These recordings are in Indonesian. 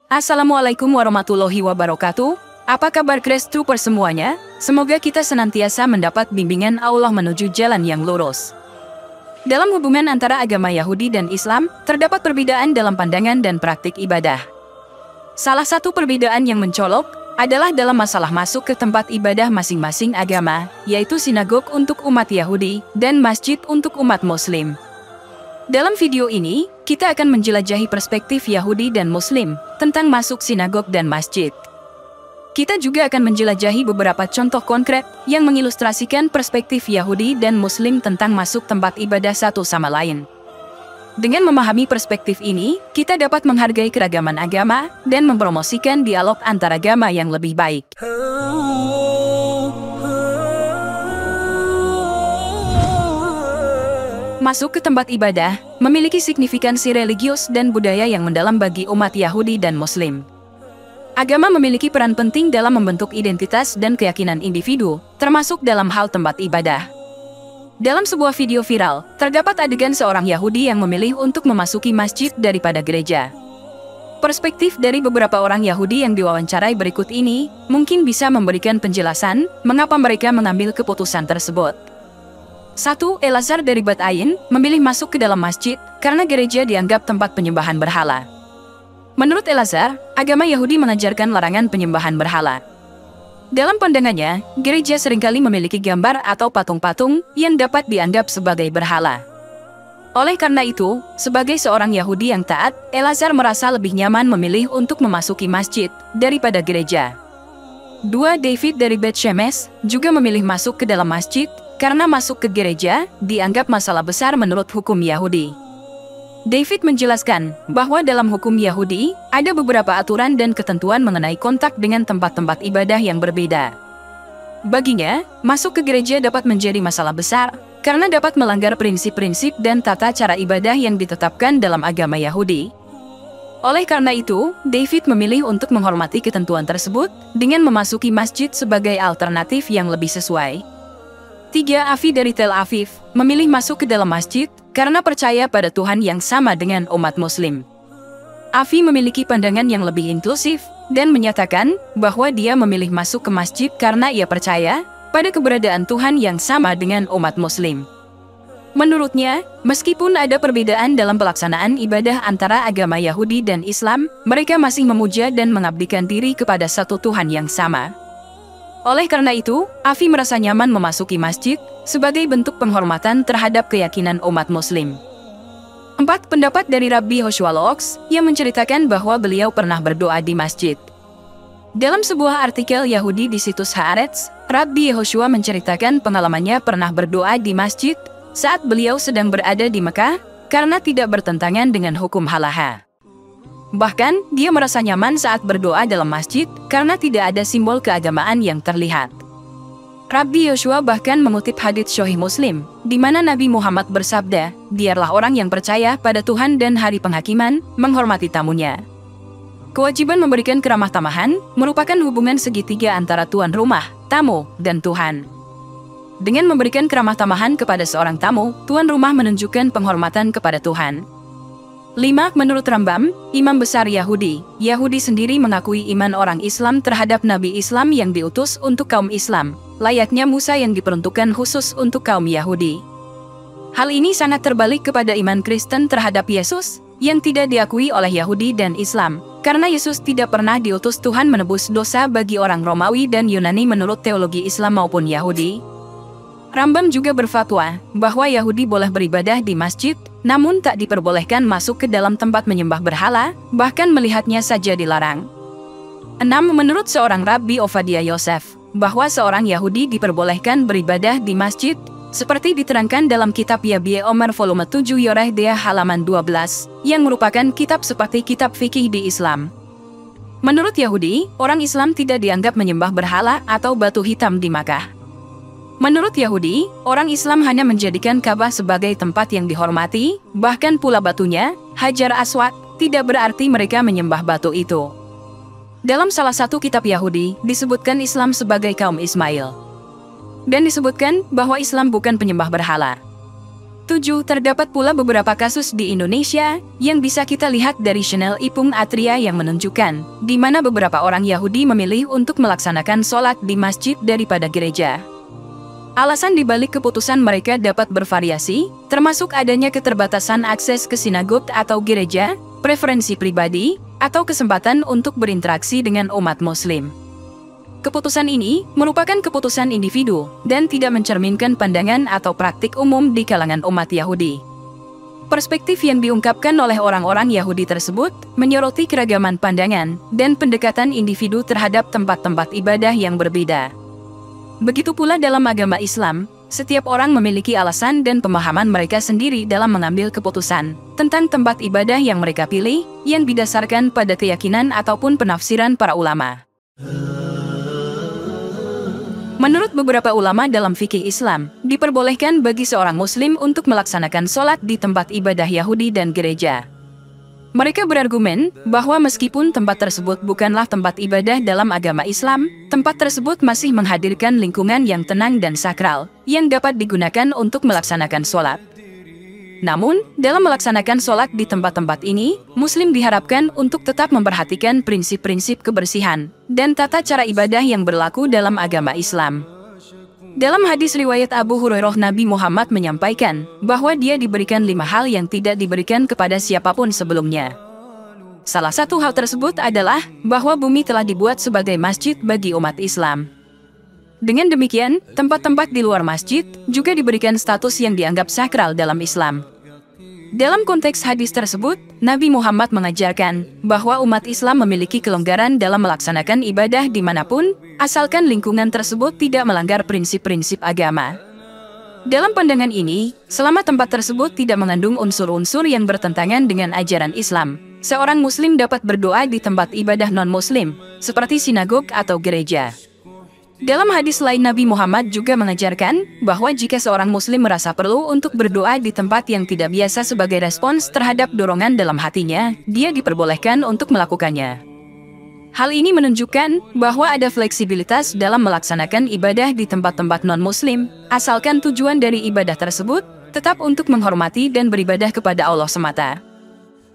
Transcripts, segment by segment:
Assalamualaikum warahmatullahi wabarakatuh. Apa kabar Kristupers semuanya? Semoga kita senantiasa mendapat bimbingan Allah menuju jalan yang lurus. Dalam hubungan antara agama Yahudi dan Islam, terdapat perbedaan dalam pandangan dan praktik ibadah. Salah satu perbedaan yang mencolok adalah dalam masalah masuk ke tempat ibadah masing-masing agama, yaitu sinagog untuk umat Yahudi dan masjid untuk umat Muslim. Dalam video ini, kita akan menjelajahi perspektif Yahudi dan Muslim tentang masuk sinagog dan masjid. Kita juga akan menjelajahi beberapa contoh konkret yang mengilustrasikan perspektif Yahudi dan Muslim tentang masuk tempat ibadah satu sama lain. Dengan memahami perspektif ini, kita dapat menghargai keragaman agama dan mempromosikan dialog antaragama yang lebih baik. Masuk ke tempat ibadah memiliki signifikansi religius dan budaya yang mendalam bagi umat Yahudi dan Muslim. Agama memiliki peran penting dalam membentuk identitas dan keyakinan individu, termasuk dalam hal tempat ibadah. Dalam sebuah video viral, terdapat adegan seorang Yahudi yang memilih untuk memasuki masjid daripada gereja. Perspektif dari beberapa orang Yahudi yang diwawancarai berikut ini mungkin bisa memberikan penjelasan mengapa mereka mengambil keputusan tersebut. 1. Elazar dari Bat Ain memilih masuk ke dalam masjid karena gereja dianggap tempat penyembahan berhala. Menurut Elazar, agama Yahudi mengajarkan larangan penyembahan berhala. Dalam pandangannya, gereja seringkali memiliki gambar atau patung-patung yang dapat dianggap sebagai berhala. Oleh karena itu, sebagai seorang Yahudi yang taat, Elazar merasa lebih nyaman memilih untuk memasuki masjid daripada gereja. 2. David dari Bet Shemesh juga memilih masuk ke dalam masjid karena masuk ke gereja dianggap masalah besar menurut hukum Yahudi. David menjelaskan bahwa dalam hukum Yahudi, ada beberapa aturan dan ketentuan mengenai kontak dengan tempat-tempat ibadah yang berbeda. Baginya, masuk ke gereja dapat menjadi masalah besar karena dapat melanggar prinsip-prinsip dan tata cara ibadah yang ditetapkan dalam agama Yahudi. Oleh karena itu, David memilih untuk menghormati ketentuan tersebut dengan memasuki masjid sebagai alternatif yang lebih sesuai. 3. Avi dari Tel Aviv memilih masuk ke dalam masjid karena percaya pada Tuhan yang sama dengan umat Muslim. Avi memiliki pandangan yang lebih inklusif dan menyatakan bahwa dia memilih masuk ke masjid karena ia percaya pada keberadaan Tuhan yang sama dengan umat Muslim. Menurutnya, meskipun ada perbedaan dalam pelaksanaan ibadah antara agama Yahudi dan Islam, mereka masih memuja dan mengabdikan diri kepada satu Tuhan yang sama. Oleh karena itu, Avi merasa nyaman memasuki masjid sebagai bentuk penghormatan terhadap keyakinan umat Muslim. 4. Pendapat dari Rabbi Yehoshua Lox yang menceritakan bahwa beliau pernah berdoa di masjid. Dalam sebuah artikel Yahudi di situs Haaretz, Rabbi Yehoshua menceritakan pengalamannya pernah berdoa di masjid saat beliau sedang berada di Mekah karena tidak bertentangan dengan hukum halaha. Bahkan, dia merasa nyaman saat berdoa dalam masjid karena tidak ada simbol keagamaan yang terlihat. Rabbi Yehoshua bahkan mengutip hadits Sahih Muslim, di mana Nabi Muhammad bersabda, "Biarlah orang yang percaya pada Tuhan dan hari penghakiman menghormati tamunya." Kewajiban memberikan keramah tamahan merupakan hubungan segitiga antara tuan rumah, tamu, dan Tuhan. Dengan memberikan keramah tamahan kepada seorang tamu, tuan rumah menunjukkan penghormatan kepada Tuhan. 5. Menurut Rambam, imam besar Yahudi, Yahudi sendiri mengakui iman orang Islam terhadap Nabi Islam yang diutus untuk kaum Islam, layaknya Musa yang diperuntukkan khusus untuk kaum Yahudi. Hal ini sangat terbalik kepada iman Kristen terhadap Yesus, yang tidak diakui oleh Yahudi dan Islam, karena Yesus tidak pernah diutus Tuhan menebus dosa bagi orang Romawi dan Yunani menurut teologi Islam maupun Yahudi. Rambam juga berfatwa bahwa Yahudi boleh beribadah di masjid, namun tak diperbolehkan masuk ke dalam tempat menyembah berhala, bahkan melihatnya saja dilarang. 6. Menurut seorang Rabbi Ovadia Yosef, bahwa seorang Yahudi diperbolehkan beribadah di masjid, seperti diterangkan dalam kitab Yabie Omer volume 7 Yoreh Dea halaman 12, yang merupakan kitab seperti kitab fikih di Islam. Menurut Yahudi, orang Islam tidak dianggap menyembah berhala atau batu hitam di Makkah. Menurut Yahudi, orang Islam hanya menjadikan Ka'bah sebagai tempat yang dihormati, bahkan pula batunya, Hajar Aswad, tidak berarti mereka menyembah batu itu. Dalam salah satu kitab Yahudi, disebutkan Islam sebagai kaum Ismail. Dan disebutkan bahwa Islam bukan penyembah berhala. 7. Terdapat pula beberapa kasus di Indonesia yang bisa kita lihat dari channel Ipung Atria yang menunjukkan di mana beberapa orang Yahudi memilih untuk melaksanakan sholat di masjid daripada gereja. Alasan dibalik keputusan mereka dapat bervariasi, termasuk adanya keterbatasan akses ke sinagog atau gereja, preferensi pribadi, atau kesempatan untuk berinteraksi dengan umat Muslim. Keputusan ini merupakan keputusan individu dan tidak mencerminkan pandangan atau praktik umum di kalangan umat Yahudi. Perspektif yang diungkapkan oleh orang-orang Yahudi tersebut menyoroti keragaman pandangan dan pendekatan individu terhadap tempat-tempat ibadah yang berbeda. Begitu pula dalam agama Islam, setiap orang memiliki alasan dan pemahaman mereka sendiri dalam mengambil keputusan tentang tempat ibadah yang mereka pilih yang didasarkan pada keyakinan ataupun penafsiran para ulama. Menurut beberapa ulama dalam fikih Islam, diperbolehkan bagi seorang Muslim untuk melaksanakan sholat di tempat ibadah Yahudi dan gereja. Mereka berargumen bahwa meskipun tempat tersebut bukanlah tempat ibadah dalam agama Islam, tempat tersebut masih menghadirkan lingkungan yang tenang dan sakral, yang dapat digunakan untuk melaksanakan sholat. Namun, dalam melaksanakan sholat di tempat-tempat ini, Muslim diharapkan untuk tetap memperhatikan prinsip-prinsip kebersihan dan tata cara ibadah yang berlaku dalam agama Islam. Dalam hadis riwayat Abu Hurairah, Nabi Muhammad menyampaikan bahwa dia diberikan 5 hal yang tidak diberikan kepada siapapun sebelumnya. Salah satu hal tersebut adalah bahwa bumi telah dibuat sebagai masjid bagi umat Islam. Dengan demikian, tempat-tempat di luar masjid juga diberikan status yang dianggap sakral dalam Islam. Dalam konteks hadis tersebut, Nabi Muhammad mengajarkan bahwa umat Islam memiliki kelonggaran dalam melaksanakan ibadah dimanapun, asalkan lingkungan tersebut tidak melanggar prinsip-prinsip agama. Dalam pandangan ini, selama tempat tersebut tidak mengandung unsur-unsur yang bertentangan dengan ajaran Islam, seorang Muslim dapat berdoa di tempat ibadah non-Muslim, seperti sinagog atau gereja. Dalam hadis lain, Nabi Muhammad juga mengajarkan bahwa jika seorang Muslim merasa perlu untuk berdoa di tempat yang tidak biasa sebagai respons terhadap dorongan dalam hatinya, dia diperbolehkan untuk melakukannya. Hal ini menunjukkan bahwa ada fleksibilitas dalam melaksanakan ibadah di tempat-tempat non-Muslim, asalkan tujuan dari ibadah tersebut tetap untuk menghormati dan beribadah kepada Allah semata.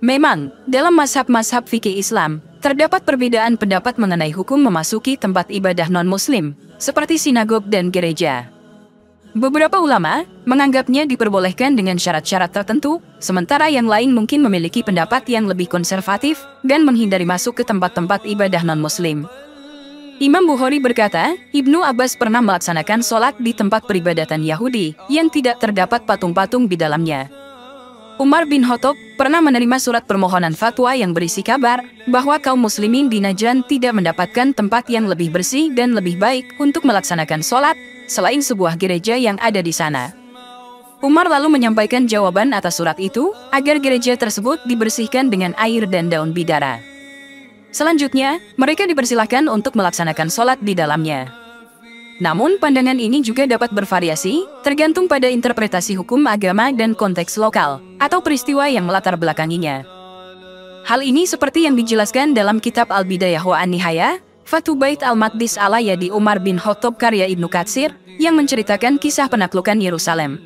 Memang, dalam mazhab-mazhab fikih Islam, terdapat perbedaan pendapat mengenai hukum memasuki tempat ibadah non-Muslim, seperti sinagog dan gereja. Beberapa ulama menganggapnya diperbolehkan dengan syarat-syarat tertentu, sementara yang lain mungkin memiliki pendapat yang lebih konservatif dan menghindari masuk ke tempat-tempat ibadah non-Muslim. Imam Bukhari berkata, Ibnu Abbas pernah melaksanakan sholat di tempat peribadatan Yahudi yang tidak terdapat patung-patung di dalamnya. Umar bin Khattab pernah menerima surat permohonan fatwa yang berisi kabar bahwa kaum muslimin di Najran tidak mendapatkan tempat yang lebih bersih dan lebih baik untuk melaksanakan sholat selain sebuah gereja yang ada di sana. Umar lalu menyampaikan jawaban atas surat itu agar gereja tersebut dibersihkan dengan air dan daun bidara. Selanjutnya, mereka dipersilahkan untuk melaksanakan sholat di dalamnya. Namun, pandangan ini juga dapat bervariasi, tergantung pada interpretasi hukum agama dan konteks lokal, atau peristiwa yang melatar belakanginya. Hal ini seperti yang dijelaskan dalam kitab Al-Bidayah wa An-Nihayah, Fathu Bait Al-Maqdis ala Yadi Umar bin Khattab karya Ibnu Katsir, yang menceritakan kisah penaklukan Yerusalem.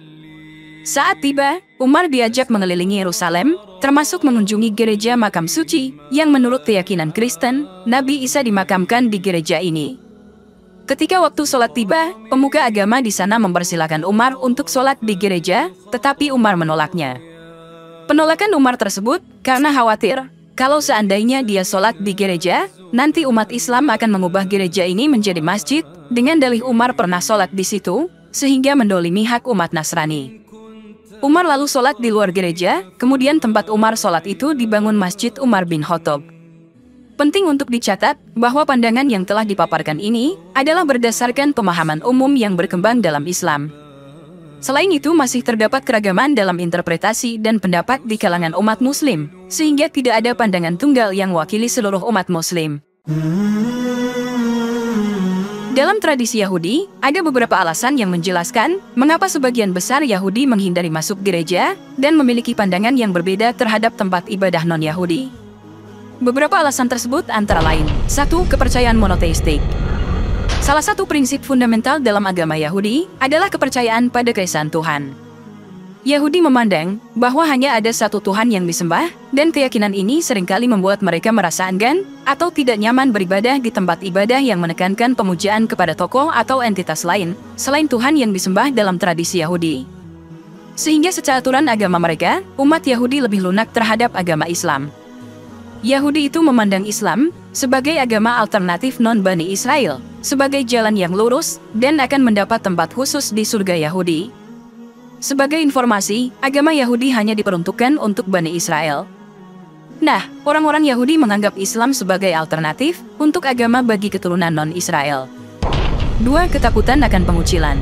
Saat tiba, Umar diajak mengelilingi Yerusalem, termasuk mengunjungi gereja makam suci, yang menurut keyakinan Kristen, Nabi Isa dimakamkan di gereja ini. Ketika waktu sholat tiba, pemuka agama di sana mempersilahkan Umar untuk sholat di gereja, tetapi Umar menolaknya. Penolakan Umar tersebut karena khawatir, kalau seandainya dia sholat di gereja, nanti umat Islam akan mengubah gereja ini menjadi masjid, dengan dalih Umar pernah sholat di situ, sehingga mendolimi hak umat Nasrani. Umar lalu sholat di luar gereja, kemudian tempat Umar sholat itu dibangun Masjid Umar bin Khattab. Penting untuk dicatat bahwa pandangan yang telah dipaparkan ini adalah berdasarkan pemahaman umum yang berkembang dalam Islam. Selain itu masih terdapat keragaman dalam interpretasi dan pendapat di kalangan umat Muslim, sehingga tidak ada pandangan tunggal yang mewakili seluruh umat Muslim. Dalam tradisi Yahudi, ada beberapa alasan yang menjelaskan mengapa sebagian besar Yahudi menghindari masuk gereja dan memiliki pandangan yang berbeda terhadap tempat ibadah non-Yahudi. Beberapa alasan tersebut antara lain, 1. Kepercayaan monoteistik. Salah satu prinsip fundamental dalam agama Yahudi adalah kepercayaan pada keesaan Tuhan. Yahudi memandang bahwa hanya ada satu Tuhan yang disembah, dan keyakinan ini seringkali membuat mereka merasa enggan atau tidak nyaman beribadah di tempat ibadah yang menekankan pemujaan kepada tokoh atau entitas lain, selain Tuhan yang disembah dalam tradisi Yahudi. Sehingga secara aturan agama mereka, umat Yahudi lebih lunak terhadap agama Islam. Yahudi itu memandang Islam sebagai agama alternatif non-Bani Israel, sebagai jalan yang lurus, dan akan mendapat tempat khusus di surga Yahudi. Sebagai informasi, agama Yahudi hanya diperuntukkan untuk Bani Israel. Nah, orang-orang Yahudi menganggap Islam sebagai alternatif untuk agama bagi keturunan non-Israel. 2. Ketakutan akan pengucilan.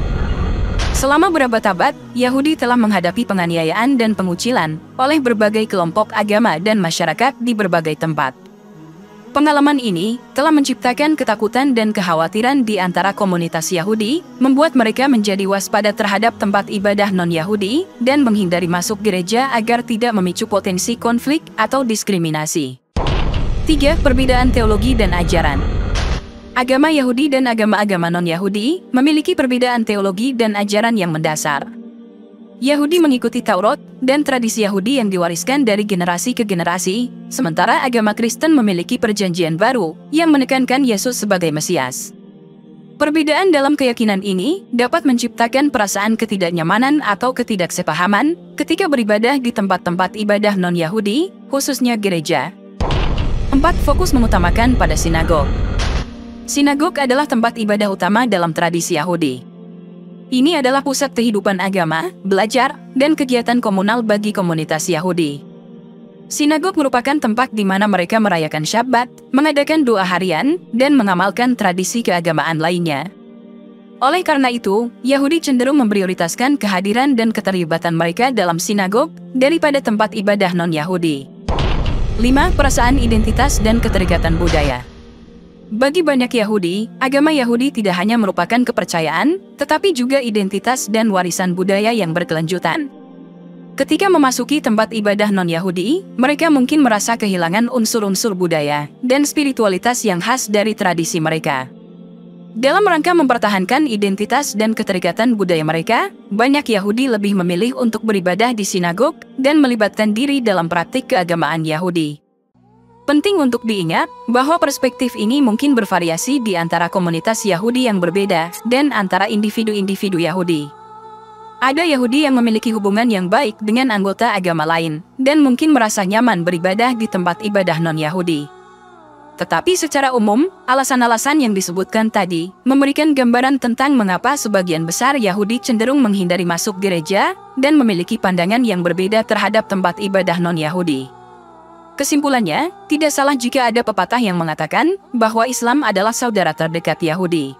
Selama berabad-abad, Yahudi telah menghadapi penganiayaan dan pengucilan oleh berbagai kelompok agama dan masyarakat di berbagai tempat. Pengalaman ini telah menciptakan ketakutan dan kekhawatiran di antara komunitas Yahudi, membuat mereka menjadi waspada terhadap tempat ibadah non-Yahudi, dan menghindari masuk gereja agar tidak memicu potensi konflik atau diskriminasi. 3. Perbedaan teologi dan ajaran. Agama Yahudi dan agama-agama non-Yahudi memiliki perbedaan teologi dan ajaran yang mendasar. Yahudi mengikuti Taurat dan tradisi Yahudi yang diwariskan dari generasi ke generasi, sementara agama Kristen memiliki perjanjian baru yang menekankan Yesus sebagai Mesias. Perbedaan dalam keyakinan ini dapat menciptakan perasaan ketidaknyamanan atau ketidaksepahaman ketika beribadah di tempat-tempat ibadah non-Yahudi, khususnya gereja. 4. Fokus mengutamakan pada sinagog. Sinagog adalah tempat ibadah utama dalam tradisi Yahudi. Ini adalah pusat kehidupan agama, belajar, dan kegiatan komunal bagi komunitas Yahudi. Sinagog merupakan tempat di mana mereka merayakan Syabat, mengadakan doa harian, dan mengamalkan tradisi keagamaan lainnya. Oleh karena itu, Yahudi cenderung memprioritaskan kehadiran dan keterlibatan mereka dalam sinagog daripada tempat ibadah non-Yahudi. 5. Perasaan identitas dan keterikatan budaya. Bagi banyak Yahudi, agama Yahudi tidak hanya merupakan kepercayaan, tetapi juga identitas dan warisan budaya yang berkelanjutan. Ketika memasuki tempat ibadah non-Yahudi, mereka mungkin merasa kehilangan unsur-unsur budaya dan spiritualitas yang khas dari tradisi mereka. Dalam rangka mempertahankan identitas dan keterikatan budaya mereka, banyak Yahudi lebih memilih untuk beribadah di sinagog dan melibatkan diri dalam praktik keagamaan Yahudi. Penting untuk diingat bahwa perspektif ini mungkin bervariasi di antara komunitas Yahudi yang berbeda dan antara individu-individu Yahudi. Ada Yahudi yang memiliki hubungan yang baik dengan anggota agama lain dan mungkin merasa nyaman beribadah di tempat ibadah non-Yahudi. Tetapi secara umum, alasan-alasan yang disebutkan tadi memberikan gambaran tentang mengapa sebagian besar Yahudi cenderung menghindari masuk gereja dan memiliki pandangan yang berbeda terhadap tempat ibadah non-Yahudi. Kesimpulannya, tidak salah jika ada pepatah yang mengatakan bahwa Islam adalah saudara terdekat Yahudi.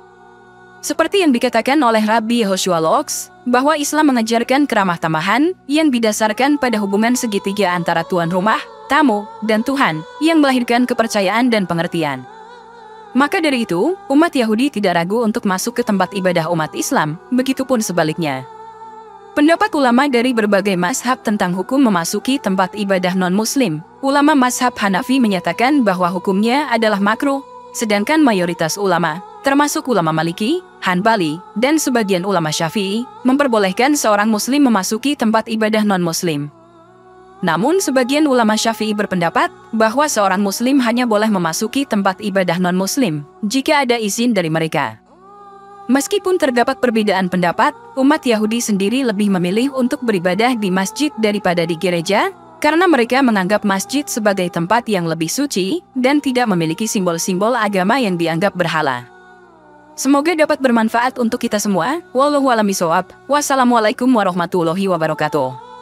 Seperti yang dikatakan oleh Rabbi Yehoshua Lox, bahwa Islam mengajarkan keramah tamahan yang didasarkan pada hubungan segitiga antara tuan rumah, tamu, dan Tuhan, yang melahirkan kepercayaan dan pengertian. Maka dari itu, umat Yahudi tidak ragu untuk masuk ke tempat ibadah umat Islam, begitupun sebaliknya. Pendapat ulama dari berbagai mazhab tentang hukum memasuki tempat ibadah non-Muslim. Ulama mazhab Hanafi menyatakan bahwa hukumnya adalah makruh, sedangkan mayoritas ulama, termasuk ulama Maliki, Hanbali, dan sebagian ulama Syafi'i, memperbolehkan seorang Muslim memasuki tempat ibadah non-Muslim. Namun sebagian ulama Syafi'i berpendapat bahwa seorang Muslim hanya boleh memasuki tempat ibadah non-Muslim jika ada izin dari mereka. Meskipun terdapat perbedaan pendapat, umat Yahudi sendiri lebih memilih untuk beribadah di masjid daripada di gereja, karena mereka menganggap masjid sebagai tempat yang lebih suci dan tidak memiliki simbol-simbol agama yang dianggap berhala. Semoga dapat bermanfaat untuk kita semua. Wallahu a'lam bishawab. Wassalamualaikum warahmatullahi wabarakatuh.